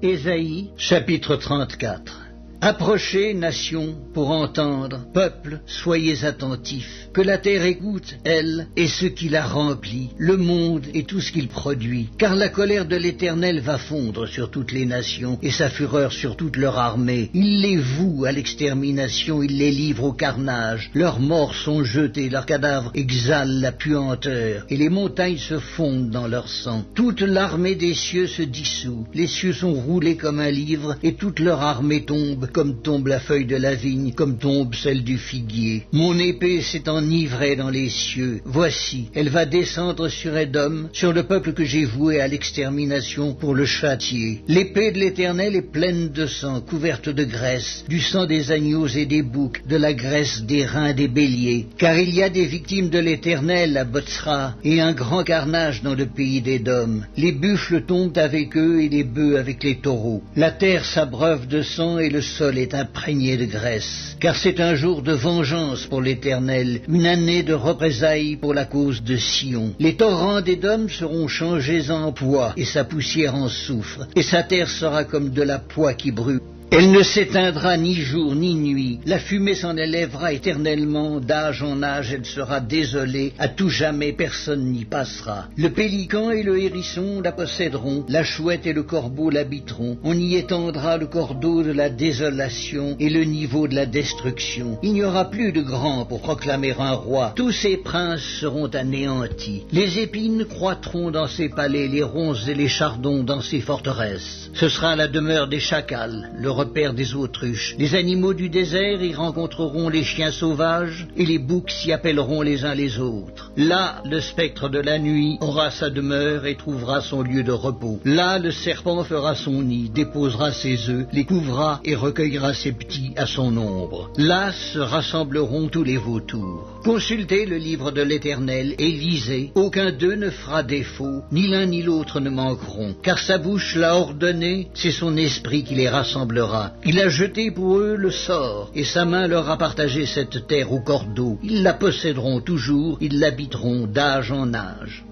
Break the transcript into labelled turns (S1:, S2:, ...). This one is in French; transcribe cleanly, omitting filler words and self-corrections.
S1: Ésaïe, chapitre 34. Approchez, nations, pour entendre, peuple, soyez attentifs, que la terre écoute, elle, et ce qui la remplit, le monde et tout ce qu'il produit, car la colère de l'Éternel va fondre sur toutes les nations, et sa fureur sur toute leur armée. Il les voue à l'extermination, il les livre au carnage, leurs morts sont jetés, leurs cadavres exhalent la puanteur, et les montagnes se fondent dans leur sang. Toute l'armée des cieux se dissout, les cieux sont roulés comme un livre, et toute leur armée tombe, comme tombe la feuille de la vigne, comme tombe celle du figuier. Mon épée s'est enivrée dans les cieux. Voici, elle va descendre sur Édom, sur le peuple que j'ai voué à l'extermination pour le châtier. L'épée de l'Éternel est pleine de sang, couverte de graisse, du sang des agneaux et des boucs, de la graisse des reins des béliers. Car il y a des victimes de l'Éternel à Botsra, et un grand carnage dans le pays d'Édom. Les buffles tombent avec eux et les bœufs avec les taureaux. La terre s'abreuve de sang et le sol est imprégné de graisse, car c'est un jour de vengeance pour l'Éternel, une année de représailles pour la cause de Sion. Les torrents d'Édom seront changés en poix, et sa poussière en soufre, et sa terre sera comme de la poix qui brûle. Elle ne s'éteindra ni jour ni nuit, la fumée s'en élèvera éternellement, d'âge en âge elle sera désolée, à tout jamais personne n'y passera. Le pélican et le hérisson la posséderont, la chouette et le corbeau l'habiteront, on y étendra le cordeau de la désolation et le niveau de la destruction. Il n'y aura plus de grands pour proclamer un roi, tous ses princes seront anéantis. Les épines croîtront dans ses palais, les ronces et les chardons dans ses forteresses. Ce sera la demeure des chacals, le repère des autruches. Les animaux du désert y rencontreront les chiens sauvages, et les boucs s'y appelleront les uns les autres. Là, le spectre de la nuit aura sa demeure et trouvera son lieu de repos. Là, le serpent fera son nid, déposera ses œufs, les couvra et recueillera ses petits à son ombre. Là se rassembleront tous les vautours. Consultez le livre de l'Éternel et lisez. Aucun d'eux ne fera défaut, ni l'un ni l'autre ne manqueront. Car sa bouche l'a ordonné, c'est son esprit qui les rassemblera. Il a jeté pour eux le sort, et sa main leur a partagé cette terre au cordeau. Ils la posséderont toujours, ils l'habiteront d'âge en âge.